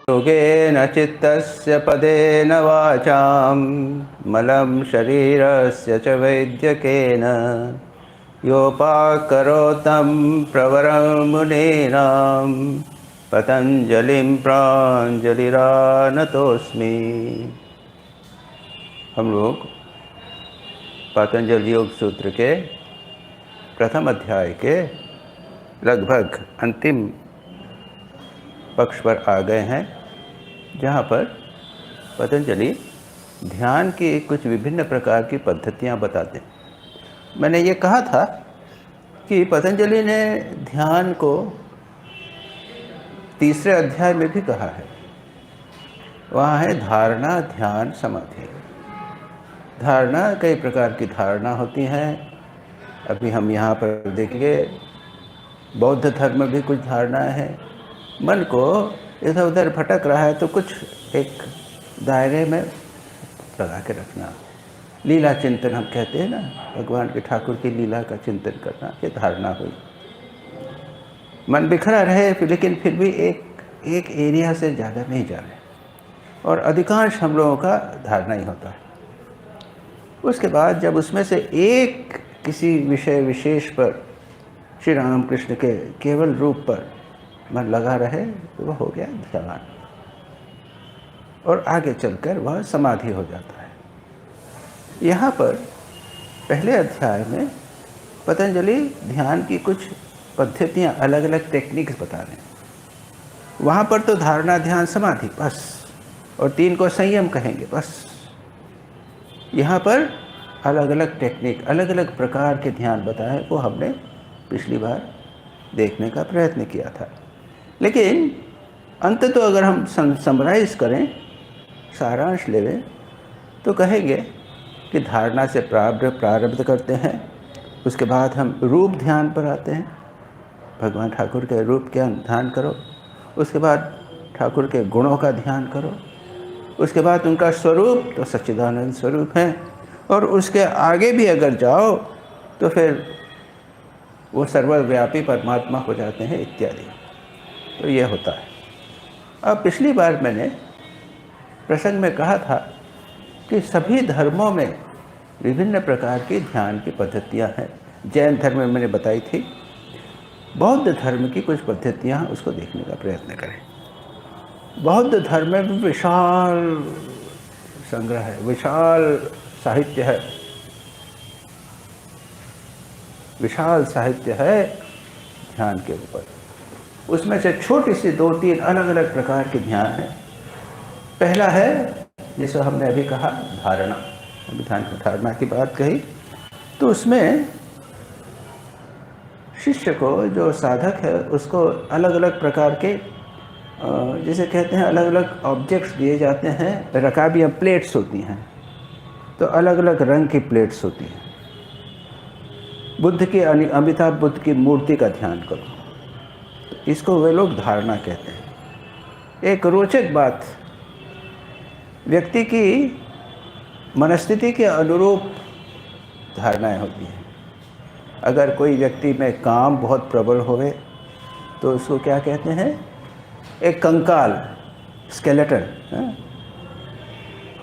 योगेन चित्तस्य पदेन वाचां मलं शरीरस्य च वैद्यकेन योपाकरोतं प्रवरं मुनीनां पतंजलिं प्राञ्जलिरानतोऽस्मि। हम लोग पतंजलि योग सूत्र के प्रथम अध्याय के लगभग अंतिम पक्ष पर आ गए हैं, जहाँ पर पतंजलि ध्यान की कुछ विभिन्न प्रकार की पद्धतियाँ बताते हैं। मैंने ये कहा था कि पतंजलि ने ध्यान को तीसरे अध्याय में भी कहा है। वहाँ है धारणा, ध्यान, समाधि। धारणा, कई प्रकार की धारणा होती हैं। अभी हम यहाँ पर देखेंगे बौद्ध धर्म में भी कुछ धारणाएं हैं। मन को इधर उधर भटक रहा है तो कुछ एक दायरे में लगा के रखना, लीला चिंतन हम कहते हैं ना, भगवान के ठाकुर की लीला का चिंतन करना, ये धारणा हुई। मन बिखरा रहे लेकिन फिर भी एक एरिया से ज़्यादा नहीं जा रहे, और अधिकांश हम लोगों का धारणा ही होता है। उसके बाद जब उसमें से एक किसी विषय विशेष पर, श्री रामकृष्ण के केवल रूप पर मन लगा रहे तो वह हो गया ध्यान, और आगे चलकर वह समाधि हो जाता है। यहाँ पर पहले अध्याय में पतंजलि ध्यान की कुछ पद्धतियाँ, अलग अलग टेक्निक्स बता रहे हैं। वहाँ पर तो धारणा, ध्यान, समाधि बस, और 3 को संयम कहेंगे बस। यहाँ पर अलग अलग टेक्निक, अलग अलग प्रकार के ध्यान बताए, वो हमने पिछली बार देखने का प्रयत्न किया था। लेकिन अंत तो अगर हम समराइज करें, सारांश लेवें, तो कहेंगे कि धारणा से प्रारब्ध करते हैं। उसके बाद हम रूप ध्यान पर आते हैं, भगवान ठाकुर के रूप का ध्यान करो। उसके बाद ठाकुर के गुणों का ध्यान करो। उसके बाद उनका स्वरूप तो सच्चिदानंद स्वरूप है, और उसके आगे भी अगर जाओ तो फिर वो सर्वव्यापी परमात्मा हो जाते हैं इत्यादि। तो ये होता है। अब पिछली बार मैंने प्रसंग में कहा था कि सभी धर्मों में विभिन्न प्रकार की ध्यान की पद्धतियाँ हैं। जैन धर्म में मैंने बताई थी, बौद्ध धर्म की कुछ पद्धतियाँ, उसको देखने का प्रयत्न करें। बौद्ध धर्म में भी विशाल संग्रह है, विशाल साहित्य है, विशाल साहित्य है ध्यान के ऊपर। उसमें से छोटी सी 2-3 अलग अलग प्रकार के ध्यान हैं। पहला है जिसे हमने अभी कहा धारणा, अभी ध्यान की धारणा की बात कही, तो उसमें शिष्य को, जो साधक है, उसको अलग अलग प्रकार के जिसे कहते हैं अलग अलग ऑब्जेक्ट्स दिए जाते हैं। रकाबियाँ, प्लेट्स होती हैं, तो अलग अलग रंग की प्लेट्स होती हैं। बुद्ध की, अमिताभ बुद्ध की मूर्ति का ध्यान करो, तो इसको वे लोग धारणा कहते हैं। एक रोचक बात, व्यक्ति की मनस्थिति के अनुरूप धारणाएं होती हैं। अगर कोई व्यक्ति में काम बहुत प्रबल होवे तो उसको क्या कहते हैं, एक कंकाल, स्केलेटन,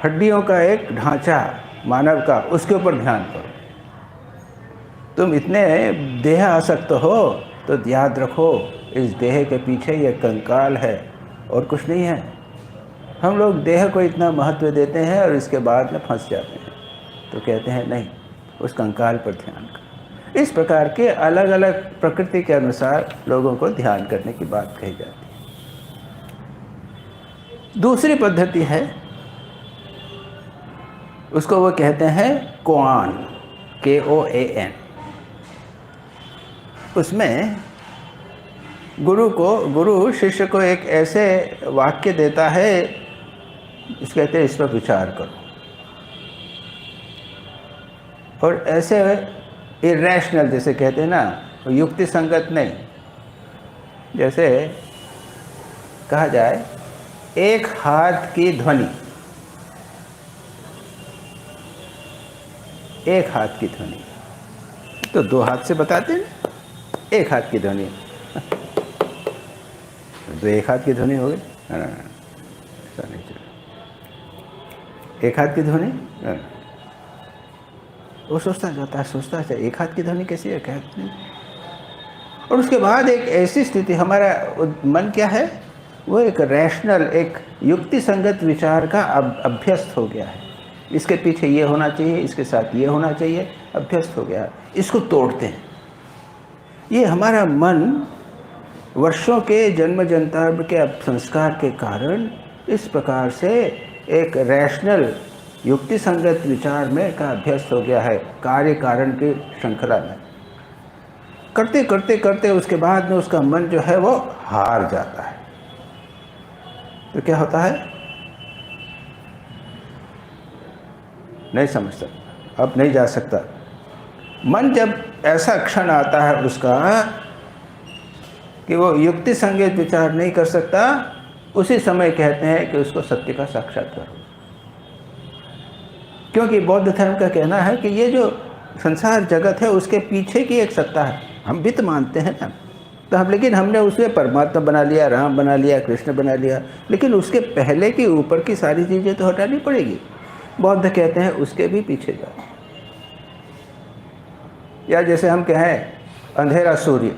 हड्डियों का एक ढांचा मानव का, उसके ऊपर ध्यान करो। तुम इतने देह आसक्त हो तो याद रखो, इस देह के पीछे ये कंकाल है और कुछ नहीं है। हम लोग देह को इतना महत्व देते हैं और इसके बाद में फंस जाते हैं, तो कहते हैं नहीं, उस कंकाल पर ध्यान करो। इस प्रकार के अलग अलग प्रकृति के अनुसार लोगों को ध्यान करने की बात कही जाती है। दूसरी पद्धति है, उसको वो कहते हैं कोआन, KOAN। उसमें गुरु शिष्य को एक ऐसे वाक्य देता है, इस कहते हैं इस पर विचार करो, और ऐसे इरेशनल, जैसे कहते हैं ना, युक्ति संगत नहीं। जैसे कहा जाए एक हाथ की ध्वनि, एक हाथ की ध्वनि, तो 2 हाथ से बताते हैं, एक हाथ की ध्वनि, तो एक हाथ की ध्वनि हो गई। एक हाथ की ध्वनि, वो सोचता जाता है एक हाथ की ध्वनि कैसी है, क्या नहीं। और उसके बाद एक ऐसी स्थिति, हमारा मन क्या है, वो एक रैशनल, एक युक्ति संगत विचार का अभ्यस्त हो गया है। इसके पीछे ये होना चाहिए, इसके साथ ये होना चाहिए, अभ्यस्त हो गया है। इसको तोड़ते हैं। ये हमारा मन वर्षों के जन्म जन्मांतर के संस्कार के कारण इस प्रकार से एक रैशनल युक्ति संगत विचार में का अभ्यस्त हो गया है, कार्य कारण की श्रृंखला में। करते करते करते उसके बाद में उसका मन जो है वो हार जाता है। तो क्या होता है, नहीं समझ सकता, अब नहीं जा सकता। मन जब ऐसा क्षण आता है उसका कि वो युक्ति संगत विचार नहीं कर सकता, उसी समय कहते हैं कि उसको सत्य का साक्षात्कार हो। क्योंकि बौद्ध धर्म का कहना है कि ये जो संसार जगत है उसके पीछे की एक सत्ता है। हम भी तो मानते हैं ना, तो हम, लेकिन हमने उसे परमात्मा बना लिया, राम बना लिया, कृष्ण बना लिया, लेकिन उसके पहले की ऊपर की सारी चीज़ें तो हटानी पड़ेगी। बौद्ध कहते हैं उसके भी पीछे जाओ। या जैसे हम कहें अंधेरा सूर्य,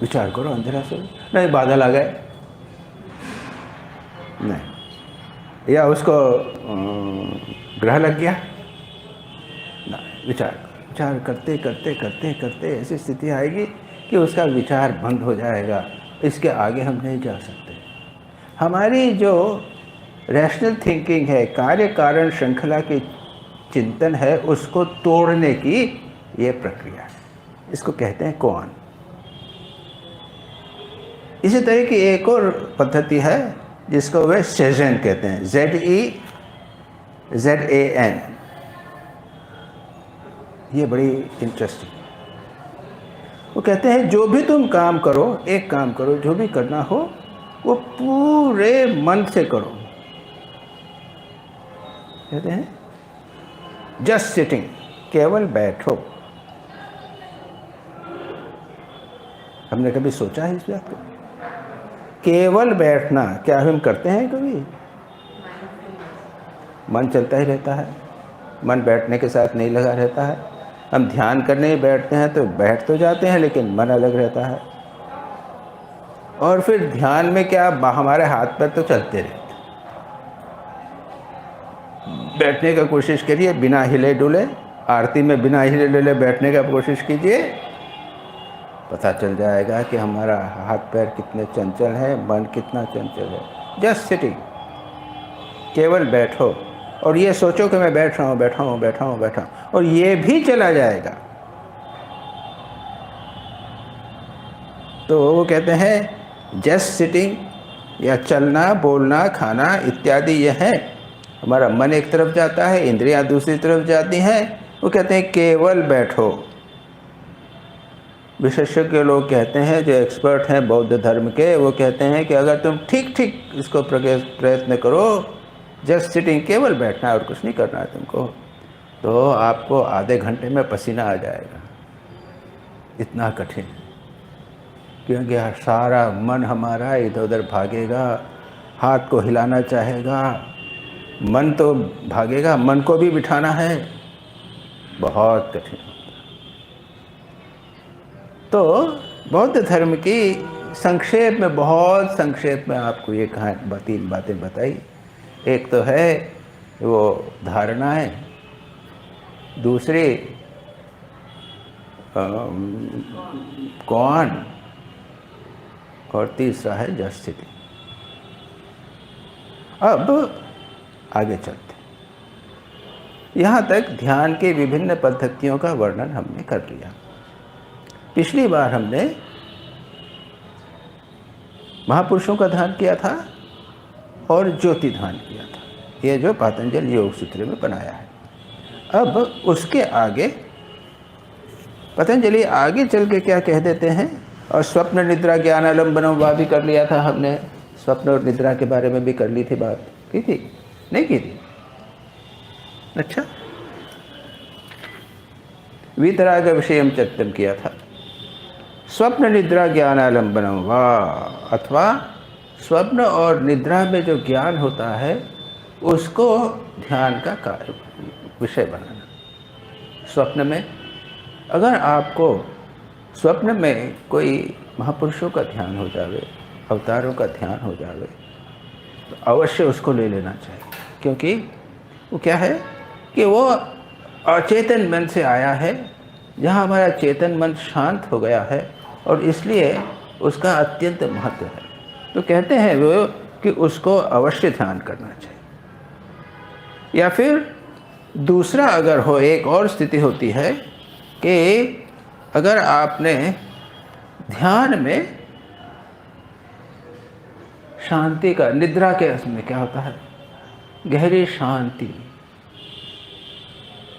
विचार करो, अंधेरा सूर्य, नहीं बादल आ गए, नहीं, या उसको ग्रह लग गया ना, विचार करते करते करते करते ऐसी स्थिति आएगी कि उसका विचार बंद हो जाएगा। इसके आगे हम नहीं जा सकते। हमारी जो रैशनल थिंकिंग है, कार्य कारण श्रृंखला की चिंतन है, उसको तोड़ने की ये प्रक्रिया है। इसको कहते हैं कोआन। इसी तरह की एक और पद्धति है जिसको वे सेजन कहते हैं, ZEZAN। ये बड़ी इंटरेस्टिंग। वो कहते हैं जो भी तुम काम करो, एक काम करो, जो भी करना हो वो पूरे मन से करो। कहते हैं जस्ट सिटिंग, केवल बैठो। हमने कभी सोचा है इस बात को? केवल बैठना, क्या हम करते हैं कभी? मन चलता ही रहता है, मन बैठने के साथ नहीं लगा रहता है। हम ध्यान करने बैठते हैं तो बैठ तो जाते हैं, लेकिन मन अलग रहता है। और फिर ध्यान में क्या, हमारे हाथ पैर तो चलते रहते। बैठने का कोशिश करिए बिना हिले डुले, आरती में बिना हिले डुले बैठने का कोशिश कीजिए, पता चल जाएगा कि हमारा हाथ पैर कितने चंचल है, मन कितना चंचल है। जस्ट सिटिंग, केवल बैठो और ये सोचो कि मैं बैठ रहा हूँ, बैठा हूँ, बैठा हूँ, बैठा हूँ, और ये भी चला जाएगा। तो वो कहते हैं जस्ट सिटिंग, या चलना, बोलना, खाना इत्यादि ये है। हमारा मन एक तरफ जाता है, इंद्रियां दूसरी तरफ जाती हैं। वो कहते हैं केवल बैठो। विशेषज्ञ लोग कहते हैं, जो एक्सपर्ट हैं बौद्ध धर्म के, वो कहते हैं कि अगर तुम ठीक ठीक इसको प्रयत्न करो, जस्ट सिटिंग, केवल बैठना है और कुछ नहीं करना है तुमको, तो आपको आधे घंटे में पसीना आ जाएगा। इतना कठिन, क्योंकि सारा मन हमारा इधर उधर भागेगा, हाथ को हिलाना चाहेगा, मन तो भागेगा, मन को भी बिठाना है, बहुत कठिन। तो बौद्ध धर्म की संक्षेप में, बहुत संक्षेप में आपको ये तीन बातें बताई। एक तो है वो धारणाएं, दूसरी कोआन, और तीसरा है जस्ट सिटिंग। अब आगे चलते। यहाँ तक ध्यान के विभिन्न पद्धतियों का वर्णन हमने कर लिया। पिछली बार हमने महापुरुषों का ध्यान किया था और ज्योति ध्यान किया था, ये जो पातंजल योग सूत्र में बनाया है। अब उसके आगे पतंजलि आगे चल के क्या कह देते हैं, और स्वप्न निद्रा ज्ञानालंबनम वह भी कर लिया था हमने। स्वप्न और निद्रा के बारे में भी कर ली थी बात, की थी नहीं की थी? अच्छा, वीतराग विषयम चर्चम किया था। स्वप्न निद्रा ज्ञानालंबनम वा, अथवा स्वप्न और निद्रा में जो ज्ञान होता है उसको ध्यान का विषय बनाना। स्वप्न में अगर आपको स्वप्न में कोई महापुरुषों का ध्यान हो जावे, अवतारों का ध्यान हो जावे, तो अवश्य उसको ले लेना चाहिए, क्योंकि वो क्या है कि वो अचेतन मन से आया है, जहाँ हमारा चेतन मन शांत हो गया है, और इसलिए उसका अत्यंत महत्व है। तो कहते हैं वो कि उसको अवश्य ध्यान करना चाहिए। या फिर दूसरा अगर हो, एक और स्थिति होती है कि अगर आपने ध्यान में शांति का, निद्रा के समय क्या होता है, गहरी शांति,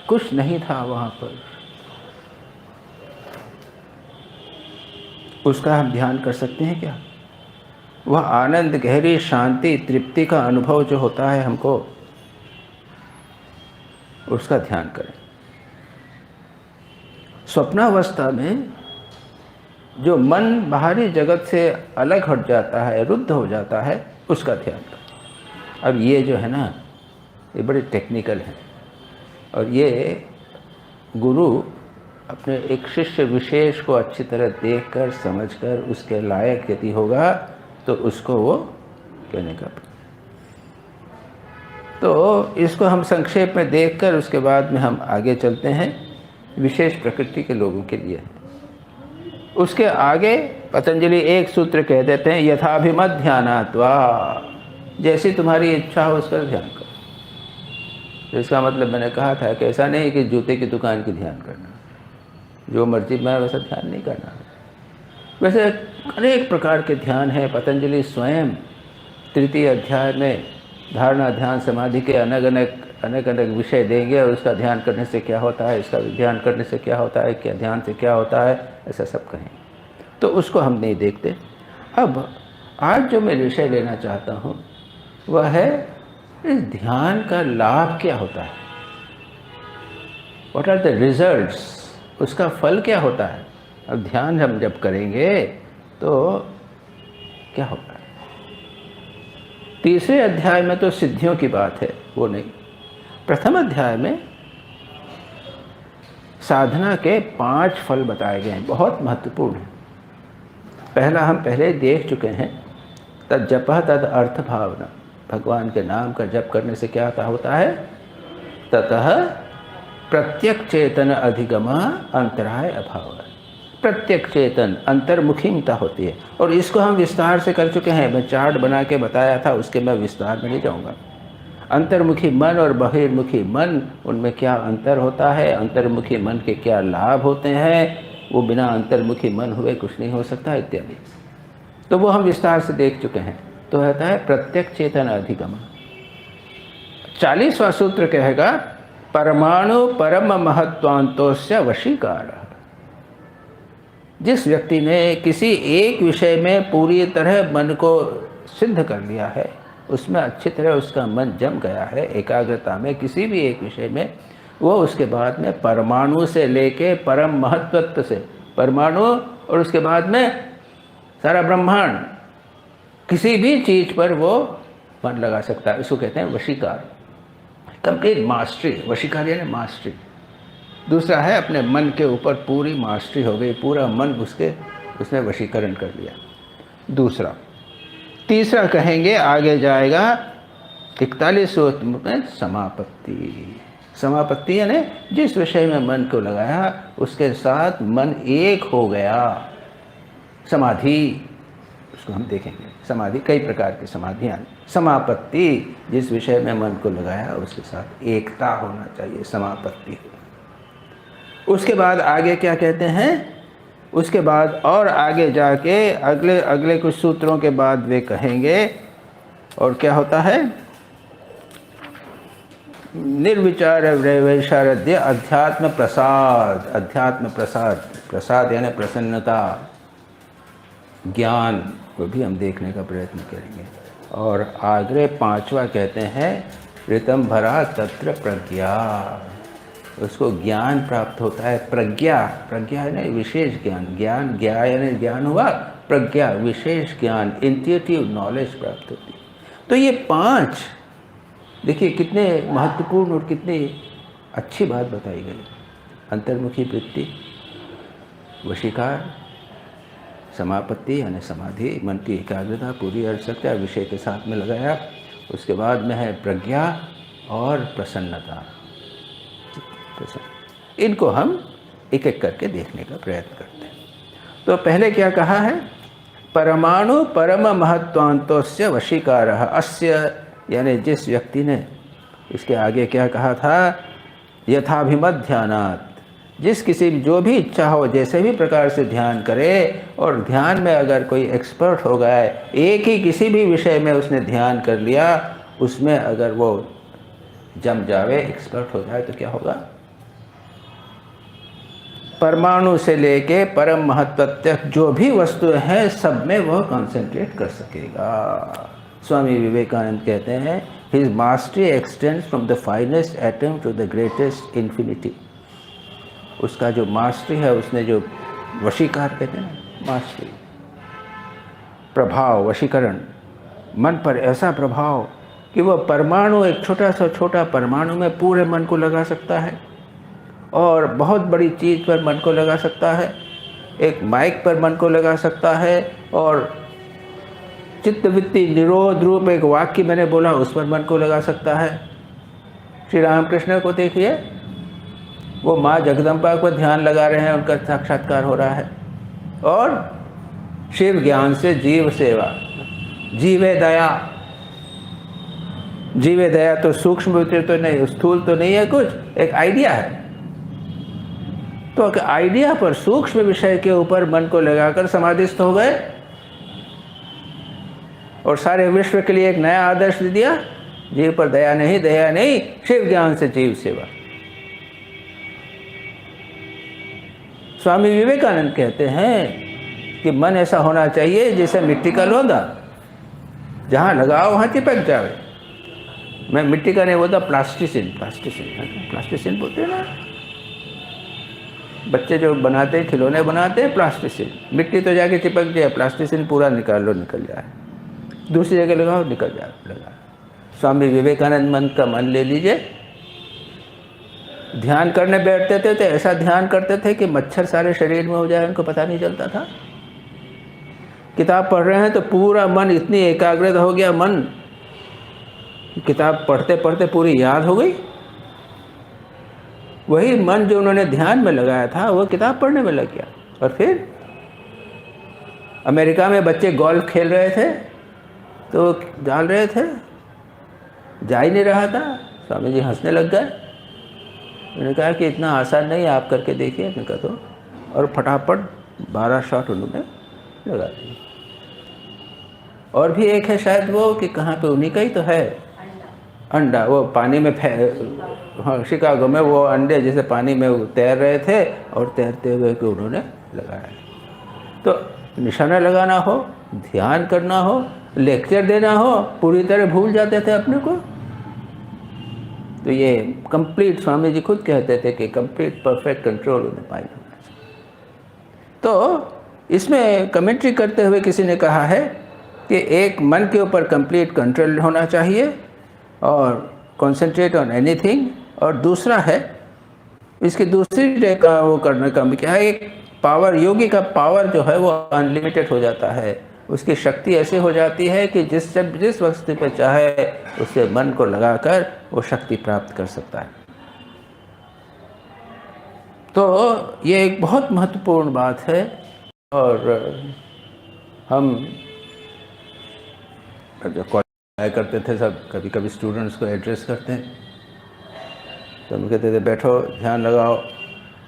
कुछ नहीं था वहाँ पर, उसका हम ध्यान कर सकते हैं क्या? वह आनंद, गहरी शांति, तृप्ति का अनुभव जो होता है हमको, उसका ध्यान करें। स्वप्नावस्था में जो मन बाहरी जगत से अलग हट जाता है, रुद्ध हो जाता है, उसका ध्यान करें। अब ये जो है ना, ये बड़े टेक्निकल है, और ये गुरु अपने एक शिष्य विशेष को अच्छी तरह देखकर, समझकर, उसके लायक यदि होगा तो उसको वो कहने का। तो इसको हम संक्षेप में देखकर उसके बाद में हम आगे चलते हैं। विशेष प्रकृति के लोगों के लिए उसके आगे पतंजलि एक सूत्र कह देते हैं, यथाभिमत ध्यानात्वा, जैसी तुम्हारी इच्छा हो उस पर ध्यान करो। इसका मतलब मैंने कहा था कि ऐसा नहीं कि जूते की दुकान की ध्यान करना, जो मर्जी में वैसा ध्यान नहीं करना। वैसे अनेक प्रकार के ध्यान हैं। पतंजलि स्वयं तृतीय अध्याय में धारणा, ध्यान, समाधि के अनेक विषय देंगे, और उसका ध्यान करने से क्या होता है, इसका ध्यान करने से क्या होता है, क्या ध्यान से क्या होता है, ऐसा सब कहें। तो उसको हम नहीं देखते। अब आज जो मैं विषय लेना चाहता हूँ वह है इस ध्यान का लाभ क्या होता है, व्हाट आर द रिजल्ट्स, उसका फल क्या होता है। अब ध्यान हम जब करेंगे तो क्या होगा। तीसरे अध्याय में तो सिद्धियों की बात है, वो नहीं। प्रथम अध्याय में साधना के 5 फल बताए गए हैं, बहुत महत्वपूर्ण है। पहला हम पहले देख चुके हैं, तद जपः तद अर्थ भावना, भगवान के नाम का जप करने से क्या होता है, ततः प्रत्यक चेतन अधिगमा अंतराय अभाव। प्रत्यक चेतन अंतर्मुखीता होती है, और इसको हम विस्तार से कर चुके हैं। मैं चार्ट बना के बताया था, उसके मैं विस्तार में नहीं जाऊँगा। अंतर्मुखी मन और बहिर्मुखी मन, उनमें क्या अंतर होता है, अंतर्मुखी मन के क्या लाभ होते हैं, वो बिना अंतर्मुखी मन हुए कुछ नहीं हो सकता, इत्यादि। तो वो हम विस्तार से देख चुके हैं। तो कहता है प्रत्यक चेतन अधिगम। 40वां सूत्र कहेगा, परमाणु परम महत्वांतोस्य वशीकार। जिस व्यक्ति ने किसी एक विषय में पूरी तरह मन को सिद्ध कर लिया है, उसमें अच्छी तरह उसका मन जम गया है, एकाग्रता में किसी भी एक विषय में, वो उसके बाद में परमाणु से लेके परम महत्वत्व से, परमाणु और उसके बाद में सारा ब्रह्मांड, किसी भी चीज़ पर वो मन लगा सकता है। इसको कहते हैं वशीकार, कंप्लीट मास्टरी। वशीकार यानी मास्टरी। दूसरा है अपने मन के ऊपर पूरी मास्टरी हो गई, पूरा मन उसने वशीकरण कर लिया, दूसरा। तीसरा कहेंगे, आगे जाएगा 41 में समापत्ति। समापत्ति यानी जिस विषय में मन को लगाया उसके साथ मन एक हो गया। समाधि, उसको हम देखेंगे। समाधि, कई प्रकार की समाधियाँ। समापत्ति, जिस विषय में मन को लगाया उसके साथ एकता होना चाहिए, समापत्ति। उसके बाद आगे क्या कहते हैं, उसके बाद और आगे जाके अगले कुछ सूत्रों के बाद वे कहेंगे, और क्या होता है, निर्विचार वैशारद्य अध्यात्म प्रसाद। अध्यात्म प्रसाद, प्रसाद यानी प्रसन्नता, ज्ञान को भी हम देखने का प्रयत्न करेंगे। और आगे 5वां कहते हैं, ऋतम भरा तत्र प्रज्ञा। उसको ज्ञान प्राप्त होता है, प्रज्ञा। प्रज्ञा यानी विशेष ज्ञान, ज्ञान, ज्ञा यानी ज्ञान हुआ, प्रज्ञा, विशेष ज्ञान, इंट्यूटिव नॉलेज प्राप्त होती है। तो ये 5 देखिए कितने महत्वपूर्ण और कितनी अच्छी बात बताई गई। अंतर्मुखी वृत्ति, वशीकार, समापत्ति यानी समाधि, मन की एकाग्रता पूरी कर सकता है, विषय के साथ में लगाया। उसके बाद में है प्रज्ञा और प्रसन्नता। इनको हम एक एक करके देखने का प्रयत्न करते हैं। तो पहले क्या कहा है? परमाणु परम महत्वांतोस्य वशीकारः अस्य, यानी जिस व्यक्ति ने, इसके आगे क्या कहा था? यथाभिमत ध्यानात्, जिस किसी जो भी इच्छा हो जैसे भी प्रकार से ध्यान करे, और ध्यान में अगर कोई एक्सपर्ट हो गया है, एक ही किसी भी विषय में उसने ध्यान कर लिया, उसमें अगर वो जम जावे, एक्सपर्ट हो जाए, तो क्या होगा? परमाणु से लेके परम महत्व तक जो भी वस्तु है सब में वह कंसंट्रेट कर सकेगा। स्वामी विवेकानंद कहते हैं, his mastery extends from the finest atom to the greatest infinity. उसका जो मास्टरी है, उसने जो वशीकार कहते हैं ना, मास्टरी, प्रभाव, वशीकरण, मन पर ऐसा प्रभाव कि वह परमाणु, एक छोटा सा छोटा परमाणु में पूरे मन को लगा सकता है, और बहुत बड़ी चीज़ पर मन को लगा सकता है, एक माइक पर मन को लगा सकता है, और चित्तवृत्ति निरोध रूप एक वाक्य मैंने बोला उस पर मन को लगा सकता है। श्री रामकृष्ण को देखिए, वो माँ जगदम्बा को ध्यान लगा रहे हैं, उनका साक्षात्कार हो रहा है। और शिव ज्ञान से जीव सेवा, जीवे दया। जीवे दया तो सूक्ष्म वृत्ति तो नहीं, स्थूल तो नहीं है, कुछ एक आइडिया है। तो आइडिया पर, सूक्ष्म विषय के ऊपर मन को लगाकर समाधिस्थ हो गए, और सारे विश्व के लिए एक नया आदर्श दे दिया, जीव पर दया नहीं, दया नहीं, शिव ज्ञान से जीव सेवा। स्वामी विवेकानंद कहते हैं कि मन ऐसा होना चाहिए जैसे मिट्टी का लोंदा, जहाँ लगाओ वहाँ चिपक जाए। मैं मिट्टी का नहीं बोलता, प्लास्टिसिन, प्लास्टिसिन बोलते हैं ना, बच्चे जो बनाते हैं, खिलौने बनाते हैं, प्लास्टिसिन। मिट्टी तो जाके चिपक जाए, प्लास्टिसिन पूरा निकाल लो, निकल जाए, दूसरी जगह लगाओ, निकल जाए, लगा। स्वामी विवेकानंद मन का मन ले लीजिए, ध्यान करने बैठते थे तो ऐसा ध्यान करते थे कि मच्छर सारे शरीर में हो जाए, उनको पता नहीं चलता था। किताब पढ़ रहे हैं तो पूरा मन, इतनी एकाग्रत हो गया मन, किताब पढ़ते पढ़ते पूरी याद हो गई। वही मन जो उन्होंने ध्यान में लगाया था, वो किताब पढ़ने में लग गया। और फिर अमेरिका में बच्चे गोल्फ खेल रहे थे, तो डाल रहे थे, जा ही नहीं रहा था। स्वामी जी हंसने लग गए। उन्होंने कहा कि इतना आसान नहीं, आप करके देखिए। मैंने कहा तो, और फटाफट 12 शॉट उन्होंने लगा दिए। और भी एक है शायद वो, कि कहाँ पे, उन्हीं का ही तो है, अंडा, वो पानी में हाँ, शिकागो में वो अंडे जैसे पानी में तैर रहे थे, और तैरते हुए कि उन्होंने लगाया। तो निशाना लगाना हो, ध्यान करना हो, लेक्चर देना हो, पूरी तरह भूल जाते थे अपने को। तो ये कंप्लीट, स्वामी जी खुद कहते थे कि कंप्लीट परफेक्ट कंट्रोल उन्हें पाई होना चाहिए। तो इसमें कमेंट्री करते हुए किसी ने कहा है कि एक मन के ऊपर कंप्लीट कंट्रोल होना चाहिए, और कॉन्सेंट्रेट ऑन एनीथिंग, और दूसरा है इसकी दूसरी का वो करने का क्या है, एक पावर, योगी का पावर जो है वो अनलिमिटेड हो जाता है। उसकी शक्ति ऐसे हो जाती है कि जिस वस्तु पर चाहे उससे मन को लगाकर वो शक्ति प्राप्त कर सकता है। तो ये एक बहुत महत्वपूर्ण बात है। और हम जो कॉलेज करते थे, सब कभी कभी स्टूडेंट्स को एड्रेस करते हैं, तो हम कहते थे बैठो, ध्यान लगाओ,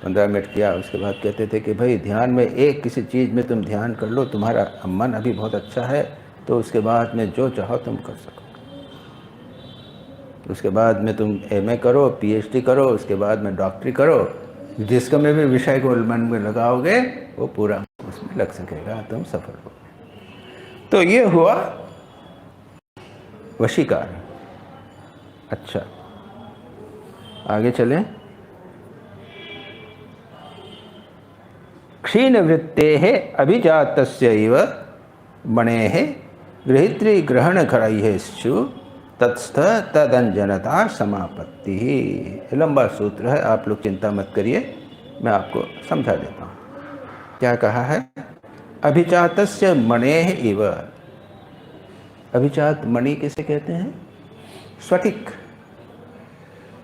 15 मिनट किया, उसके बाद कहते थे कि भाई ध्यान में एक किसी चीज़ में तुम ध्यान कर लो, तुम्हारा मन अभी बहुत अच्छा है, तो उसके बाद में जो चाहो तुम कर सको। उसके बाद में तुम MA करो, PhD करो, उसके बाद में डॉक्टरी करो, जिसका में भी विषय को मन में लगाओगे वो पूरा उसमें लग सकेगा, तुम सफल हो। तो ये हुआ वशीकार। अच्छा, आगे चलें। क्षीणवृत्तेः अभिजातस्यैव मणेः गृहीतृग्रहणघरैश्चु तत्स्थ तदंजनता समापत्ति। लंबा सूत्र है, आप लोग चिंता मत करिए, मैं आपको समझा देता हूँ। क्या कहा है? अभिजातस्य मणेः इव। अभिजात मणि किसे कहते हैं? स्फटिक।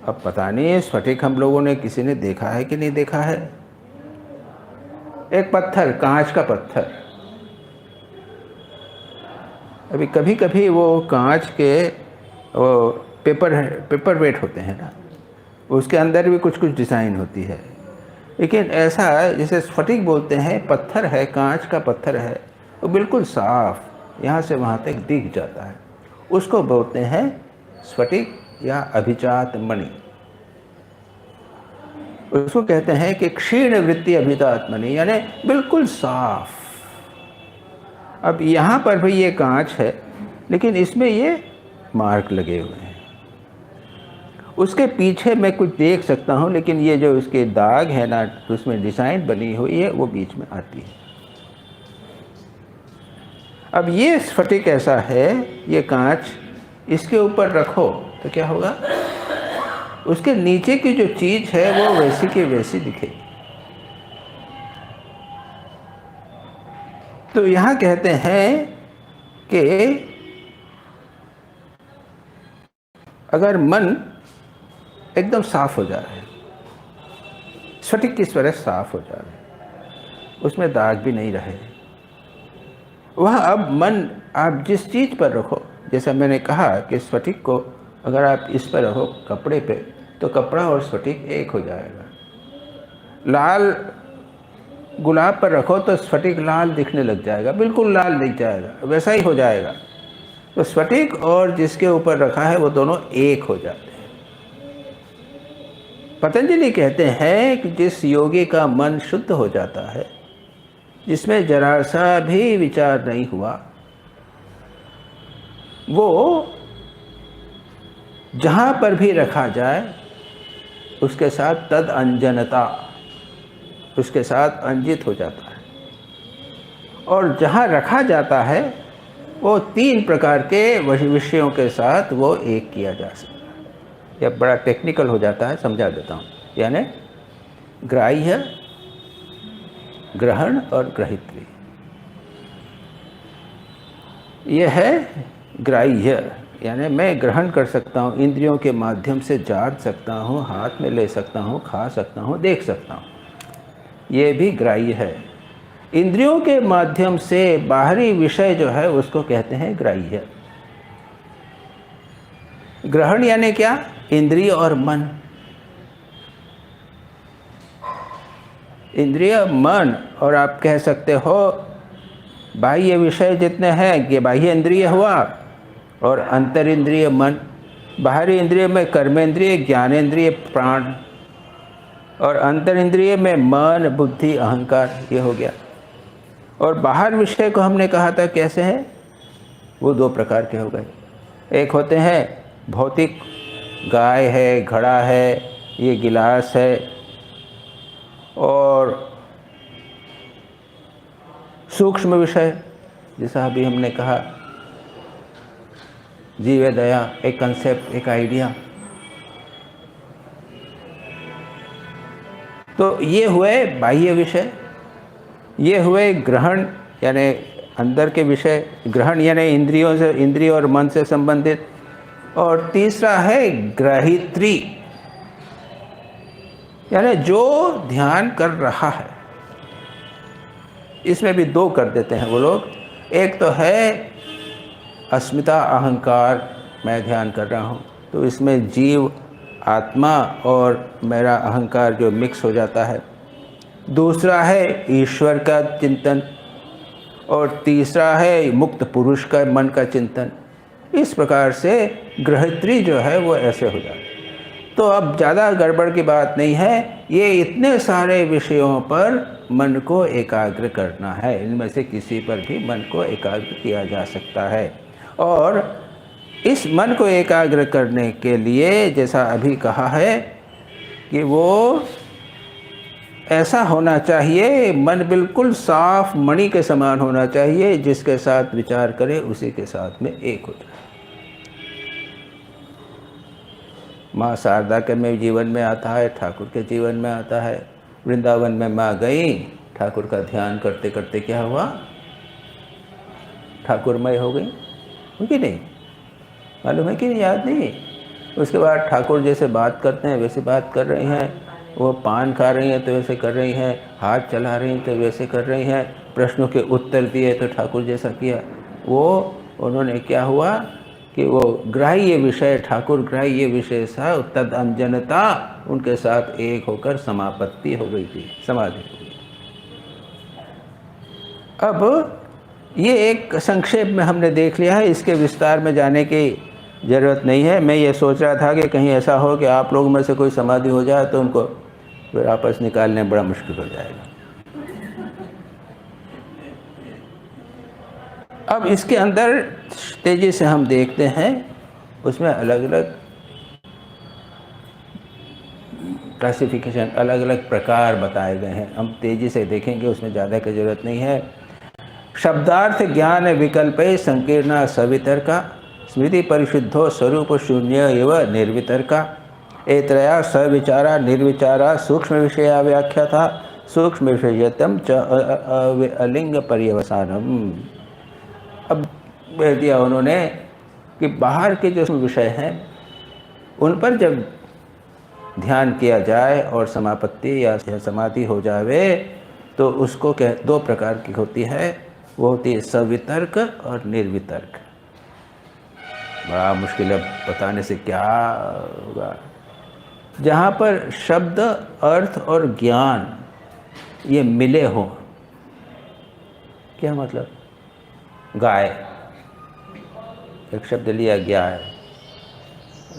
अब पता नहीं स्फटिक हम लोगों ने किसी ने देखा है कि नहीं देखा है। एक पत्थर, कांच का पत्थर, अभी कभी कभी वो कांच के वो पेपर वेट होते हैं ना, उसके अंदर भी कुछ कुछ डिज़ाइन होती है, लेकिन ऐसा जैसे स्फटिक बोलते हैं, पत्थर है, कांच का पत्थर है, वो बिल्कुल साफ यहाँ से वहाँ तक दिख जाता है, उसको बोलते हैं स्फटिक या अभिजात मणि। उसको कहते हैं कि क्षीण वृत्ति अभिजात मणि, यानी बिल्कुल साफ। अब यहाँ पर भी ये कांच है, लेकिन इसमें ये मार्क लगे हुए हैं। उसके पीछे मैं कुछ देख सकता हूँ, लेकिन ये जो इसके दाग है ना, उसमें डिज़ाइन बनी हुई है, वो बीच में आती है। अब ये स्फटिक ऐसा है, ये कांच, इसके ऊपर रखो तो क्या होगा? उसके नीचे की जो चीज़ है वो वैसी की वैसी दिखेगी। तो यहाँ कहते हैं कि अगर मन एकदम साफ हो जा रहा है, स्फटिक की तरह साफ हो जा रहा है, उसमें दाग भी नहीं रहे, वह अब मन आप जिस चीज़ पर रखो, जैसा मैंने कहा कि स्फटिक को अगर आप इस पर रखो कपड़े पे, तो कपड़ा और स्फटिक एक हो जाएगा। लाल गुलाब पर रखो तो स्फटिक लाल दिखने लग जाएगा, बिल्कुल लाल दिख जाएगा, वैसा ही हो जाएगा। तो स्फटिक और जिसके ऊपर रखा है वो दोनों एक हो जाते हैं। पतंजलि कहते हैं कि जिस योगी का मन शुद्ध हो जाता है, जिसमें जरा सा भी विचार नहीं हुआ, वो जहाँ पर भी रखा जाए उसके साथ तद अंजनता, उसके साथ अंजित हो जाता है। और जहाँ रखा जाता है वो 3 प्रकार के विषयों के साथ वो एक किया जा सकता है। यह बड़ा टेक्निकल हो जाता है, समझा देता हूँ। यानी ग्राह्य, ग्रहण और ग्रहित्री। यह है ग्राह्य, यानी मैं ग्रहण कर सकता हूँ, इंद्रियों के माध्यम से जान सकता हूँ, हाथ में ले सकता हूँ, खा सकता हूँ, देख सकता हूँ, ये भी ग्राह्य है। इंद्रियों के माध्यम से बाहरी विषय जो है उसको कहते हैं ग्राह्य। ग्रहण यानी क्या? इंद्रिय और मन। इंद्रिय, मन, और आप कह सकते हो बाह्य विषय जितने हैं ये बाह्य इंद्रिय हुआ, और अंतर इंद्रिय मन। बाहरी इंद्रिय में कर्मेंद्रिय, ज्ञानेंद्रिय, प्राण, और अंतर इंद्रिय में मन, बुद्धि, अहंकार, ये हो गया। और बाहर विषय को हमने कहा था कैसे है? वो 2 प्रकार के हो गए। एक होते हैं भौतिक, गाय है, घड़ा है, ये गिलास है, और सूक्ष्म विषय जैसा अभी हमने कहा जीव दया, एक कंसेप्ट, एक आइडिया। तो ये हुए बाह्य विषय, ये हुए ग्रहण यानी अंदर के विषय, ग्रहण यानी इंद्रियों से, इंद्रिय और मन से संबंधित। और तीसरा है ग्रहित्री, यानी जो ध्यान कर रहा है। इसमें भी 2 कर देते हैं वो लोग। एक तो है अस्मिता, अहंकार, मैं ध्यान कर रहा हूँ, तो इसमें जीव, आत्मा और मेरा अहंकार जो मिक्स हो जाता है। दूसरा है ईश्वर का चिंतन, और तीसरा है मुक्त पुरुष का मन का चिंतन। इस प्रकार से ग्रहित्री जो है वो ऐसे हो जाती है। तो अब ज़्यादा गड़बड़ की बात नहीं है, ये इतने सारे विषयों पर मन को एकाग्र करना है। इनमें से किसी पर भी मन को एकाग्र किया जा सकता है। और इस मन को एकाग्र करने के लिए जैसा अभी कहा है कि वो ऐसा होना चाहिए, मन बिल्कुल साफ मणि के समान होना चाहिए, जिसके साथ विचार करे उसी के साथ में एक हो जाए। माँ शारदा के में जीवन में आता है, ठाकुर के जीवन में आता है। वृंदावन में माँ गई, ठाकुर का ध्यान करते करते क्या हुआ, ठाकुरमय हो गई, हो कि नहीं? मालूम है कि नहीं? याद नहीं? उसके बाद ठाकुर जैसे बात करते हैं वैसे बात कर रही हैं, वो पान खा रही हैं तो वैसे कर रही हैं, हाथ चला रही हैं तो वैसे कर रही हैं, प्रश्नों के उत्तर दिए तो ठाकुर जैसा किया। वो उन्होंने क्या हुआ कि वो ग्राह्य विषय, ठाकुर ग्राह्य विषय सा तद अंजनता उनके साथ एक होकर समापत्ति हो गई थी, समाधि हो गई। अब ये एक संक्षेप में हमने देख लिया है, इसके विस्तार में जाने की ज़रूरत नहीं है। मैं ये सोच रहा था कि कहीं ऐसा हो कि आप लोगों में से कोई समाधि हो जाए तो उनको फिर आपस निकालने बड़ा मुश्किल हो जाएगा। अब इसके अंदर तेज़ी से हम देखते हैं, उसमें अलग अलग क्लासिफिकेशन, अलग अलग प्रकार बताए गए हैं। हम तेज़ी से देखेंगे, उसमें ज़्यादा की ज़रूरत नहीं है। शब्दार्थ ज्ञान विकल्पे संकीर्णा सवितर्का स्मृति परिशुद्धो स्वरूप शून्य एव निर्वितर्का एत्रया सविचारा निर्विचारा सूक्ष्म विषया व्याख्या था सूक्ष्म विषयतम च अलिंग पर्यवसानम। अब कह दिया उन्होंने कि बाहर के जो विषय हैं उन पर जब ध्यान किया जाए और समापत्ति या समाधि हो जावे तो उसको दो प्रकार की होती है, वो होती है सवितर्क और निर्वितर्क। बड़ा मुश्किल है बताने से क्या होगा। जहाँ पर शब्द, अर्थ और ज्ञान ये मिले हों, क्या मतलब? गाय, एक शब्द लिया गाय,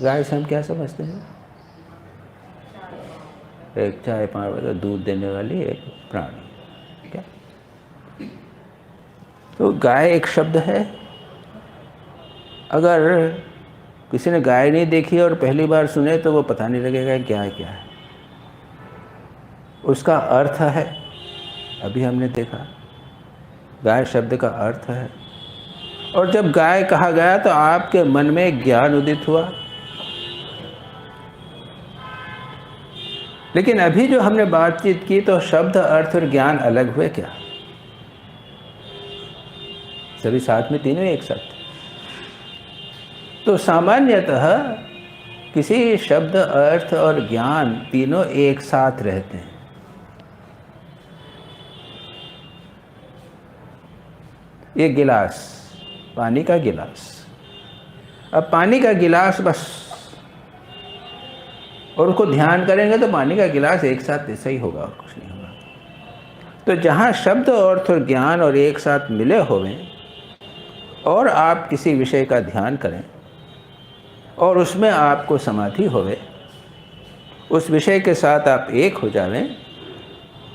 गाय से हम क्या समझते हैं? एक चाय पानी वाला दूध देने वाली एक प्राणी, क्या? तो गाय एक शब्द है। अगर किसी ने गाय नहीं देखी और पहली बार सुने तो वो पता नहीं लगेगा क्या है क्या है। उसका अर्थ है, अभी हमने देखा गाय शब्द का अर्थ है। और जब गाय कहा गया तो आपके मन में ज्ञान उदित हुआ। लेकिन अभी जो हमने बातचीत की तो शब्द, अर्थ और ज्ञान अलग हुए क्या? सभी साथ में, तीनों एक साथ। तो सामान्यतः किसी शब्द, अर्थ और ज्ञान तीनों एक साथ रहते हैं। ये गिलास, पानी का गिलास, अब पानी का गिलास बस, और उसको ध्यान करेंगे तो पानी का गिलास एक साथ ऐसा ही होगा और कुछ नहीं होगा। तो जहाँ शब्द, अर्थ और ज्ञान और एक साथ मिले हों और आप किसी विषय का ध्यान करें और उसमें आपको समाधि होवे, उस विषय के साथ आप एक हो जावें,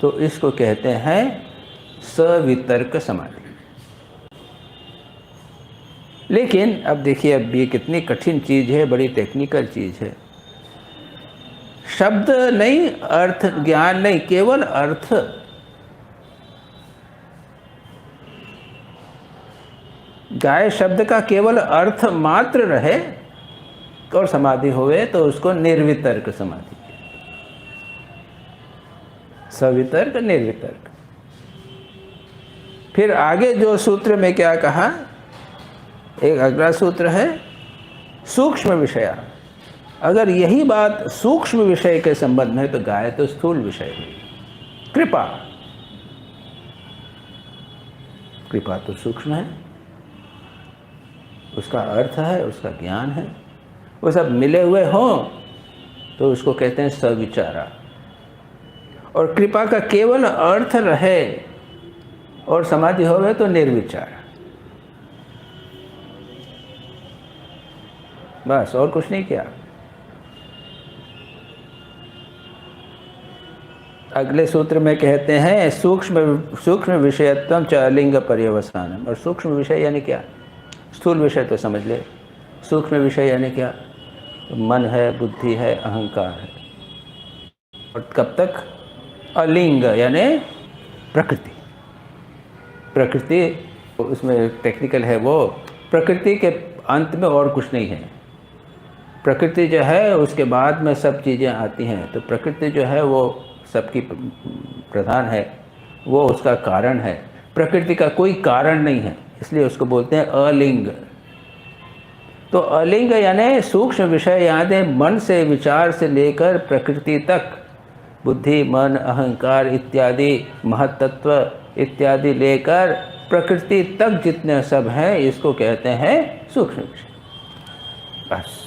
तो इसको कहते हैं सवितर्क समाधि। लेकिन अब देखिए, अब ये कितनी कठिन चीज़ है, बड़ी टेक्निकल चीज़ है। शब्द नहीं, अर्थ ज्ञान नहीं, केवल अर्थ। गाय शब्द का केवल अर्थ मात्र रहे और समाधि होवे तो उसको निर्वितर्क समाधि, सवितर्क निर्वितर्क। फिर आगे जो सूत्र में क्या कहा, एक अगला सूत्र है सूक्ष्म विषय। अगर यही बात सूक्ष्म विषय के संबंध में, तो गाय तो स्थूल विषय हुई। कृपा, कृपा तो सूक्ष्म है, उसका अर्थ है, उसका ज्ञान है, वो सब मिले हुए हों तो उसको कहते हैं सविचारा। और कृपा का केवल अर्थ रहे और समाधि होवे तो निर्विचारा, बस, और कुछ नहीं किया। अगले सूत्र में कहते हैं सूक्ष्म विषयत्वम च अलिंग पर्यवसानम। और सूक्ष्म विषय यानी क्या? स्थूल विषय तो समझ ले, सूक्ष्म विषय यानी क्या? मन है, बुद्धि है, अहंकार है। और कब तक? अलिंग यानी प्रकृति। प्रकृति उसमें टेक्निकल है, वो प्रकृति के अंत में और कुछ नहीं है। प्रकृति जो है उसके बाद में सब चीज़ें आती हैं, तो प्रकृति जो है वो सबकी प्रधान है, वो उसका कारण है। प्रकृति का कोई कारण नहीं है, इसलिए उसको बोलते हैं अलिंग। तो अलिंग यानी सूक्ष्म विषय, यानी मन से विचार से लेकर प्रकृति तक, बुद्धि मन अहंकार इत्यादि महत्त्व इत्यादि लेकर प्रकृति तक जितने सब हैं, इसको कहते हैं सूक्ष्म विषय। बस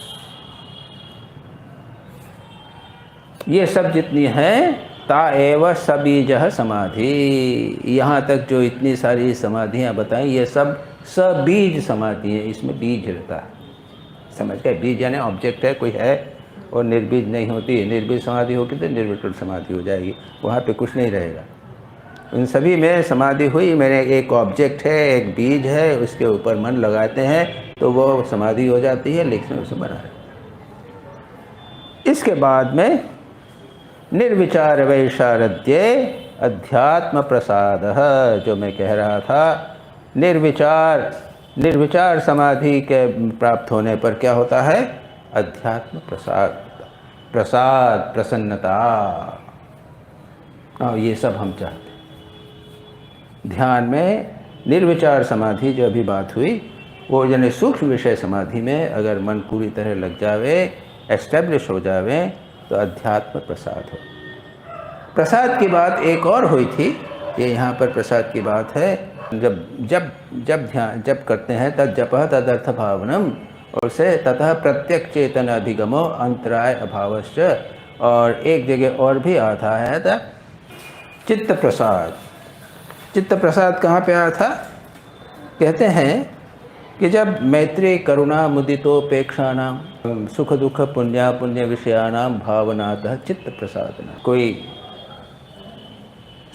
ये सब जितनी हैं, ता एव सबीजः समाधि। यहाँ तक जो इतनी सारी समाधियाँ बताई, ये सब सबीज समाधि है, इसमें बीज रहता है। समझ गए? बीज यानी ऑब्जेक्ट है, कोई है और निर्बीज नहीं होती। निर्बीज समाधि होगी तो निर्विकल्प समाधि हो जाएगी, वहाँ पे कुछ नहीं रहेगा। उन सभी में समाधि हुई, मेरे एक ऑब्जेक्ट है, एक बीज है, उसके ऊपर मन लगाते हैं तो वो समाधि हो जाती है, लेकिन उसे बना है। इसके बाद में निर्विचार वैशारद्ये अध्यात्म प्रसाद, जो मैं कह रहा था, निर्विचार समाधि के प्राप्त होने पर क्या होता है? अध्यात्म प्रसाद प्रसन्नता। और ये सब हम चाहते हैं। ध्यान में निर्विचार समाधि जो अभी बात हुई, वो यानी सूक्ष्म विषय समाधि में अगर मन पूरी तरह लग जावे, एस्टेब्लिश हो जावे, तो अध्यात्म प्रसाद हो। प्रसाद की बात एक और हुई थी, ये यहाँ पर प्रसाद की बात है। जब करते हैं तद जपः तदर्थ भावनम, और से ततः प्रत्यक्ष चेतन अधिगमो अंतराय अभावश्च। और एक जगह और भी आता है था चित्त प्रसाद। चित्त प्रसाद कहाँ पे आया था? कहते हैं कि जब मैत्री करुणा मुदितोपेक्षानां सुख दुख पुण्य पुण्य विषयानां भावनातः चित्त प्रसादना। कोई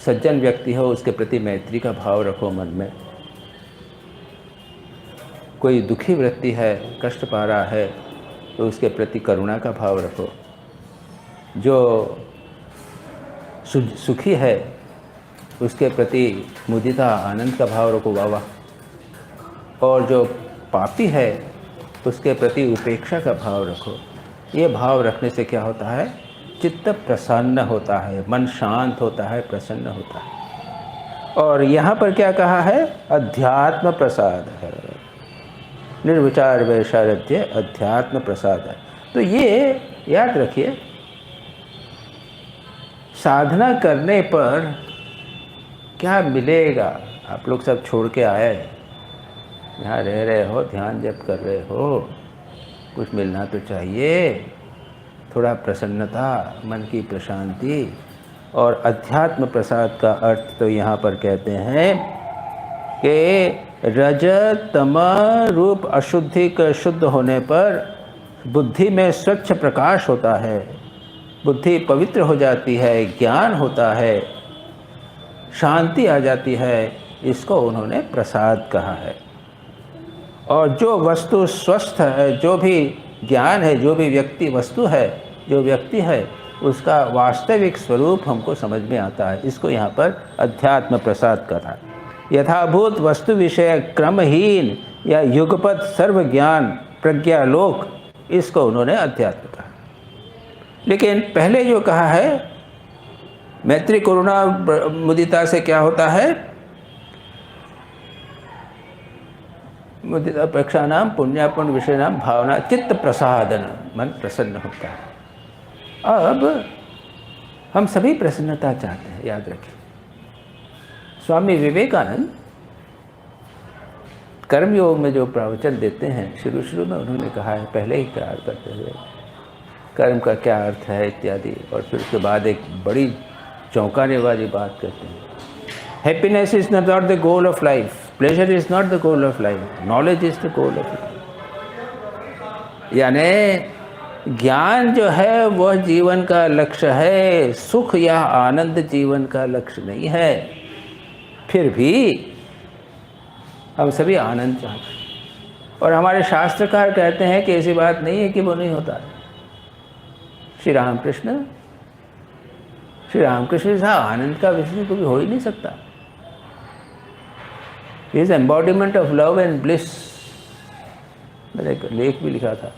सज्जन व्यक्ति हो, उसके प्रति मैत्री का भाव रखो मन में। कोई दुखी व्यक्ति है, कष्ट पा रहा है, तो उसके प्रति करुणा का भाव रखो। जो सुखी है, उसके प्रति मुदिता आनंद का भाव रखो, वाह वाह। और जो पापी है, उसके प्रति उपेक्षा का भाव रखो। ये भाव रखने से क्या होता है? चित्त प्रसन्न होता है, मन शांत होता है, प्रसन्न होता है। और यहाँ पर क्या कहा है? अध्यात्म प्रसाद है। निर्विचार वैशारद्ये अध्यात्म प्रसाद है। तो ये याद रखिए, साधना करने पर क्या मिलेगा? आप लोग सब छोड़ के आए, यहाँ रह रहे हो, ध्यान जप कर रहे हो, कुछ मिलना तो चाहिए, थोड़ा प्रसन्नता, मन की प्रशांति। और अध्यात्म प्रसाद का अर्थ तो यहाँ पर कहते हैं कि रज तम रूप अशुद्धि का शुद्ध होने पर बुद्धि में स्वच्छ प्रकाश होता है, बुद्धि पवित्र हो जाती है, ज्ञान होता है, शांति आ जाती है। इसको उन्होंने प्रसाद कहा है। और जो वस्तु स्वस्थ है, जो भी ज्ञान है, जो भी व्यक्ति वस्तु है, जो व्यक्ति है, उसका वास्तविक स्वरूप हमको समझ में आता है। इसको यहाँ पर अध्यात्म प्रसाद कहा। यथाभूत वस्तु विषय क्रमहीन या युगपत सर्व ज्ञान प्रज्ञालोक, इसको उन्होंने अध्यात्म कहा। लेकिन पहले जो कहा है, मैत्री करुणा मुदिता से क्या होता है? मुदिता अपेक्षा नाम पुण्यापुण्य विषय नाम भावना चित्त प्रसादन, मन प्रसन्न होता है। अब हम सभी प्रसन्नता चाहते हैं, याद रखिए। स्वामी विवेकानंद कर्मयोग में जो प्रवचन देते हैं, शुरू में उन्होंने कहा है, पहले ही करार करते हुए, कर्म का क्या अर्थ है इत्यादि, और फिर उसके बाद एक बड़ी चौंकाने वाली बात करते हैं। Happiness is not the goal of life, pleasure is not the goal of life, knowledge is the goal of life. यानी ज्ञान जो है वह जीवन का लक्ष्य है, सुख या आनंद जीवन का लक्ष्य नहीं है। फिर भी हम सभी आनंद चाहते हैं, और हमारे शास्त्रकार कहते हैं कि ऐसी बात नहीं है कि वो नहीं होता। श्री रामकृष्ण श्री रामकृष्ण साहब आनंद का विषय कभी हो ही नहीं सकता। Is embodiment of love and bliss. मैंने एक लेख भी लिखा था,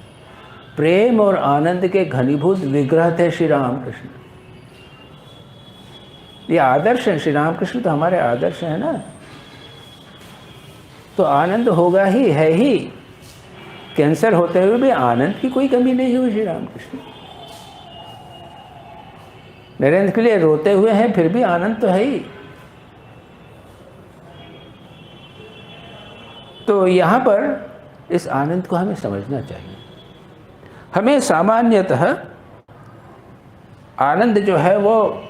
प्रेम और आनंद के घनीभूत विग्रह थे श्री रामकृष्ण। ये आदर्श है, श्री रामकृष्ण तो हमारे आदर्श है ना। तो आनंद होगा ही, है ही। कैंसर होते हुए भी आनंद की कोई कमी नहीं हुई श्री रामकृष्ण। नरेंद्र के लिए रोते हुए हैं, फिर भी आनंद तो है ही। तो यहाँ पर इस आनंद को हमें समझना चाहिए। हमें सामान्यतः आनंद जो है वो,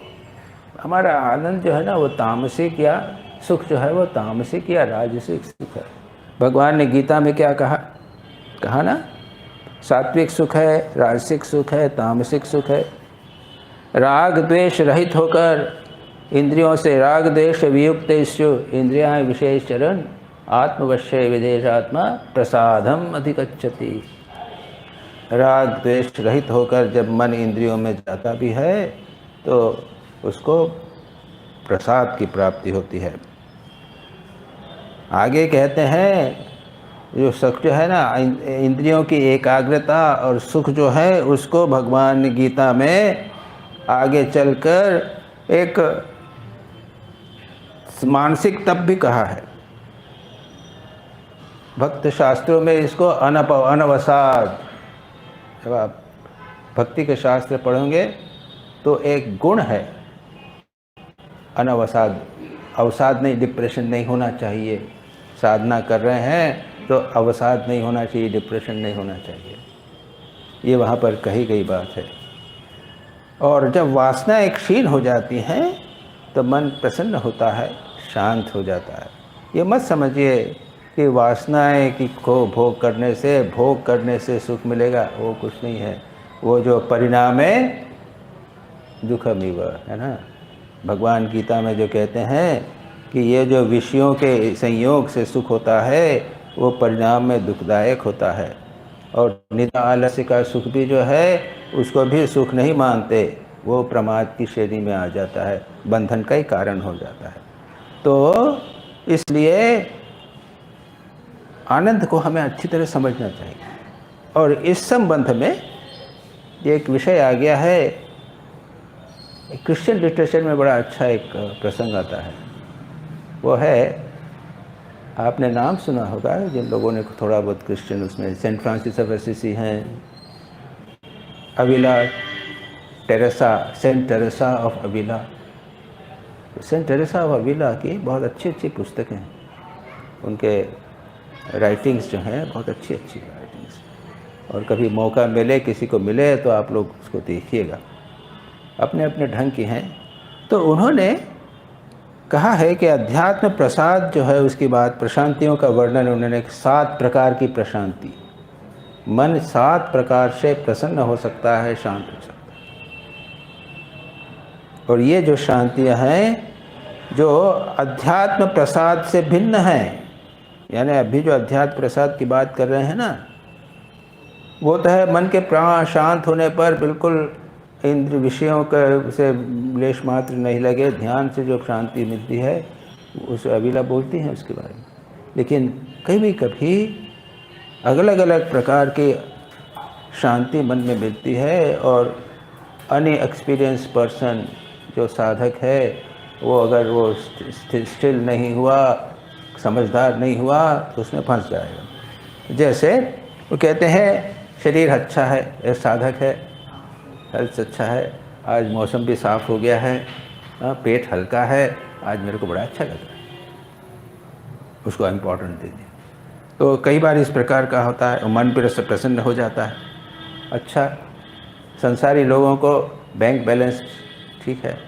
हमारा आनंद जो है ना वो तामसिक, या सुख जो है वो तामसिक या राजसिक सुख है। भगवान ने गीता में क्या कहा ना, सात्विक सुख है, राजसिक सुख है, तामसिक सुख है। राग द्वेष रहित होकर इंद्रियों से राग द्वेष वियुक्त इंद्रियां विशेष चरण आत्मवश्य विदेशात्मा प्रसादम अधिगच्छति। राग द्वेष रहित होकर जब मन इंद्रियों में जाता भी है तो उसको प्रसाद की प्राप्ति होती है। आगे कहते हैं जो सुख जो है ना, इंद्रियों की एकाग्रता और सुख जो है उसको भगवान ने गीता में आगे चलकर एक मानसिक तप भी कहा है। भक्त शास्त्रों में इसको अनवसाद, जब आप भक्ति के शास्त्र पढ़ोगे तो एक गुण है अनवसाद। अवसाद नहीं, डिप्रेशन नहीं होना चाहिए। साधना कर रहे हैं तो अवसाद नहीं होना चाहिए, डिप्रेशन नहीं होना चाहिए। ये वहाँ पर कही गई बात है। और जब वासनाएं क्षीण हो जाती हैं तो मन प्रसन्न होता है, शांत हो जाता है। ये मत समझिए कि वासनाएं की को भोग करने से सुख मिलेगा, वो कुछ नहीं है। वो जो परिणाम है दुखमिव, है ना। भगवान गीता में जो कहते हैं कि ये जो विषयों के संयोग से सुख होता है वो परिणाम में दुखदायक होता है। और निद्रा आलस्य का सुख भी जो है उसको भी सुख नहीं मानते, वो प्रमाद की श्रेणी में आ जाता है, बंधन का ही कारण हो जाता है। तो इसलिए आनंद को हमें अच्छी तरह समझना चाहिए। और इस संबंध में एक विषय आ गया है, क्रिश्चियन लिटरेचर में बड़ा अच्छा एक प्रसंग आता है। वो है, आपने नाम सुना होगा जिन लोगों ने थोड़ा बहुत क्रिश्चियन, उसमें सेंट फ्रांसिस ऑफ असिसी हैं, Avila Teresa, Saint Teresa of Avila. Saint Teresa of Avila की बहुत अच्छी अच्छी पुस्तकें हैं। उनके राइटिंग्स जो हैं बहुत अच्छी अच्छी राइटिंग्स। और कभी मौका मिले, किसी को मिले तो आप लोग उसको देखिएगा, अपने अपने ढंग की हैं। तो उन्होंने कहा है कि अध्यात्म प्रसाद जो है उसकी बात, प्रशांतियों का वर्णन उन्होंने 7 प्रकार की प्रशांति, मन 7 प्रकार से प्रसन्न हो सकता है, शांत हो सकता है। और ये जो शांतियाँ हैं जो अध्यात्म प्रसाद से भिन्न हैं, यानी अभी जो अध्यात्म प्रसाद की बात कर रहे हैं ना, वो तो है मन के प्राण शांत होने पर बिल्कुल इंद्र विषयों का से लेश मात्र नहीं लगे, ध्यान से जो शांति मिलती है उसे अविला बोलती हैं उसके बारे में। लेकिन कभी कभी अलग अलग प्रकार की शांति मन में मिलती है। और अनएक्सपीरियंस पर्सन जो साधक है वो अगर वो स्टिल नहीं हुआ, समझदार नहीं हुआ तो उसमें फंस जाएगा। जैसे वो कहते हैं शरीर अच्छा है, एक साधक है, हेल्थ अच्छा है, आज मौसम भी साफ़ हो गया है, पेट हल्का है, आज मेरे को बड़ा अच्छा लग रहा है, उसको इम्पोर्टेंस दे दिया। तो कई बार इस प्रकार का होता है, मन भी प्रसन्न हो जाता है। अच्छा, संसारी लोगों को बैंक बैलेंस ठीक है,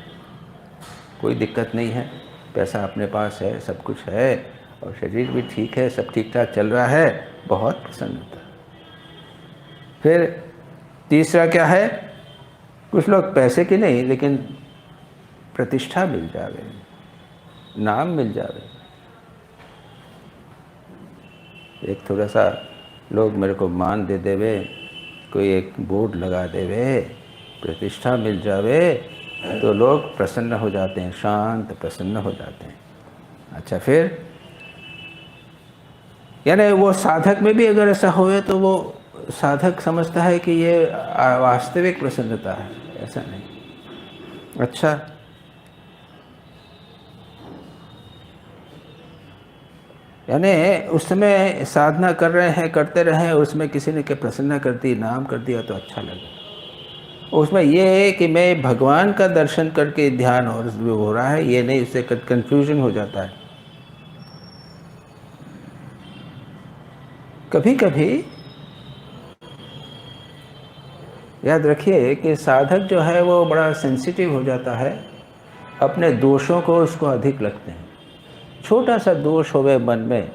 कोई दिक्कत नहीं है, पैसा अपने पास है, सब कुछ है, और शरीर भी ठीक है, सब ठीक ठाक चल रहा है, बहुत प्रसन्न होता है। फिर तीसरा क्या है, कुछ लोग पैसे की नहीं लेकिन प्रतिष्ठा मिल जावे, नाम मिल जावे, एक थोड़ा सा लोग मेरे को मान दे देवे, कोई एक बोर्ड लगा देवे, प्रतिष्ठा मिल जावे, तो लोग प्रसन्न हो जाते हैं, शांत प्रसन्न हो जाते हैं। अच्छा, फिर यानी वो साधक में भी अगर ऐसा होए तो वो साधक समझता है कि ये वास्तविक प्रसन्नता है, ऐसा नहीं। अच्छा, यानी उस समय साधना कर रहे हैं, करते रहे, उसमें किसी ने क्या प्रसन्न कर दी, नाम कर दिया तो अच्छा लगे। उसमें ये है कि मैं भगवान का दर्शन करके ध्यान हो रहा है, ये नहीं, उससे कंफ्यूजन हो जाता है। कभी कभी याद रखिए कि साधक जो है वो बड़ा सेंसिटिव हो जाता है, अपने दोषों को उसको अधिक लगते हैं। छोटा सा दोष होवे मन में,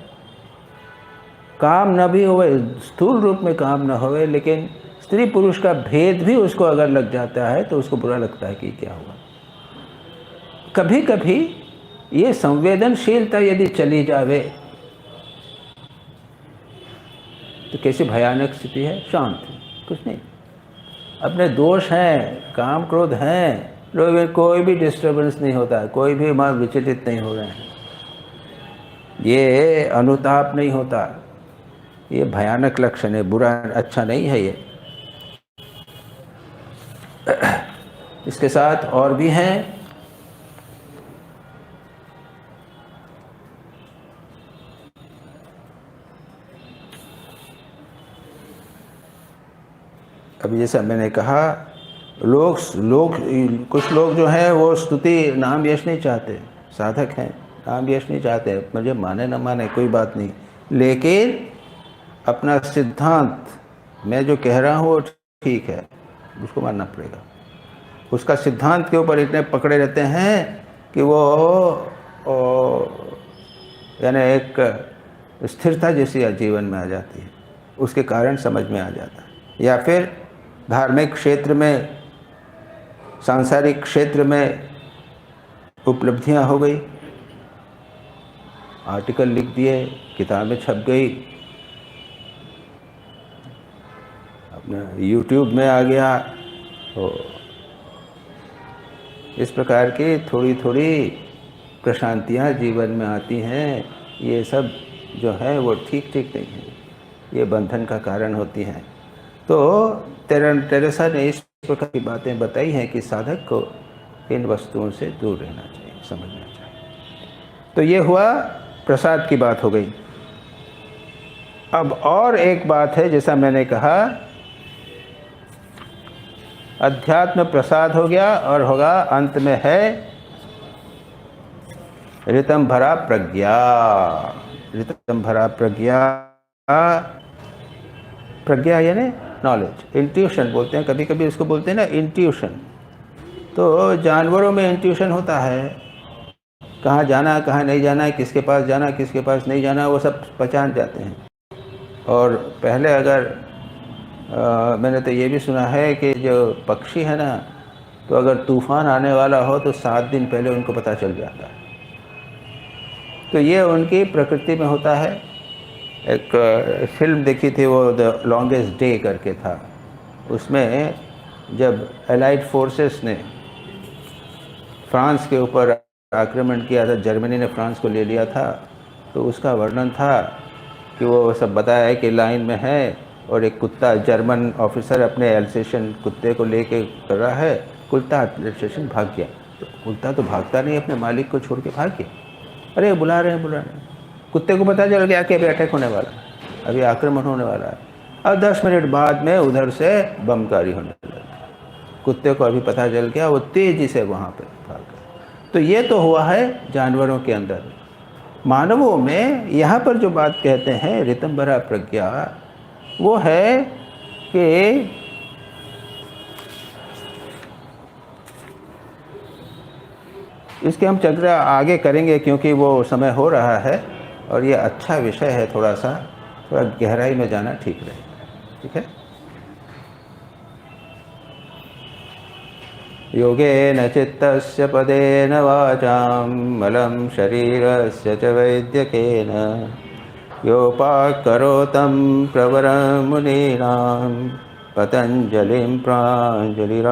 काम न भी होवे, स्थूल रूप में काम न होवे, लेकिन स्त्री पुरुष का भेद भी उसको अगर लग जाता है तो उसको बुरा लगता है कि क्या हुआ। कभी कभी ये संवेदनशीलता यदि चली जावे तो कैसी भयानक स्थिति है, शांत कुछ नहीं, अपने दोष हैं, काम क्रोध हैं, लोग में कोई भी डिस्टर्बेंस नहीं होता है, कोई भी मन विचलित नहीं हो रहे हैं, ये अनुताप नहीं होता, ये भयानक लक्षण है, बुरा अच्छा नहीं है ये। इसके साथ और भी हैं। अभी जैसा मैंने कहा, कुछ लोग जो हैं वो स्तुति नाम यश नहीं चाहते, साधक हैं, नाम यश नहीं चाहते, मुझे माने न माने कोई बात नहीं, लेकिन अपना सिद्धांत मैं जो कह रहा हूँ वो ठीक है, उसको मानना पड़ेगा। उसका सिद्धांत के ऊपर इतने पकड़े रहते हैं कि वो यानी एक स्थिरता जैसी जीवन में आ जाती है, उसके कारण समझ में आ जाता है। या फिर धार्मिक क्षेत्र में, सांसारिक क्षेत्र में उपलब्धियां हो गई, आर्टिकल लिख दिए, किताबें छप गई, अपना यूट्यूब में आ गया, तो इस प्रकार की थोड़ी थोड़ी प्रशांतियाँ जीवन में आती हैं। ये सब जो है वो ठीक नहीं है, ये बंधन का कारण होती हैं। तो टेरेसा ने इस प्रकार की बातें बताई हैं कि साधक को इन वस्तुओं से दूर रहना चाहिए, समझना चाहिए। तो ये हुआ, प्रसाद की बात हो गई। अब और एक बात है, जैसा मैंने कहा, अध्यात्म प्रसाद हो गया और होगा अंत में है ऋतम भरा प्रज्ञा। ऋतम भरा प्रज्ञा, प्रज्ञा यानी नॉलेज, इंट्यूशन बोलते हैं, कभी कभी उसको बोलते हैं ना इंट्यूशन। तो जानवरों में इंट्यूशन होता है, कहाँ जाना कहाँ नहीं जाना, किसके पास जाना किसके पास नहीं जाना, वो सब पहचान जाते हैं। और पहले अगर मैंने तो ये भी सुना है कि जो पक्षी है ना, तो अगर तूफ़ान आने वाला हो तो 7 दिन पहले उनको पता चल जाता है। तो ये उनकी प्रकृति में होता है। एक फिल्म देखी थी, वो द लॉन्गेस्ट डे करके था, उसमें जब एलाइड फोर्सेस ने फ्रांस के ऊपर आक्रमण किया था, जर्मनी ने फ्रांस को ले लिया था, तो उसका वर्णन था कि वो सब बताया है कि लाइन में है और एक कुत्ता, जर्मन ऑफिसर अपने एल्सेशन कुत्ते को लेके कर रहा है, कुत्ता एल्सेशन भाग गया। तो कुत्ता तो भागता नहीं, अपने मालिक को छोड़ के भाग गया। अरे बुला रहे हैं, कुत्ते को पता चल गया कि अभी अटैक होने वाला है, अभी आक्रमण होने वाला है। और 10 मिनट बाद में उधर से बमकारी होने लगी, कुत्ते को अभी पता चल गया, वो तेज़ी से वहाँ पे भाग गया। तो ये तो हुआ है जानवरों के अंदर। मानवों में यहाँ पर जो बात कहते हैं ऋतम भरा प्रज्ञा, वो है कि इसके हम चर्चा आगे करेंगे, क्योंकि वो समय हो रहा है और ये अच्छा विषय है, थोड़ा गहराई में जाना ठीक रहेगा। ठीक है। योगेन चित्तस्य पदेन वाचां मलं शरीरस्य च वैद्यकेन योपाकरोतं प्रवरं मुनीनां पतञ्जलिं प्राञ्जलिरानतोऽस्मि।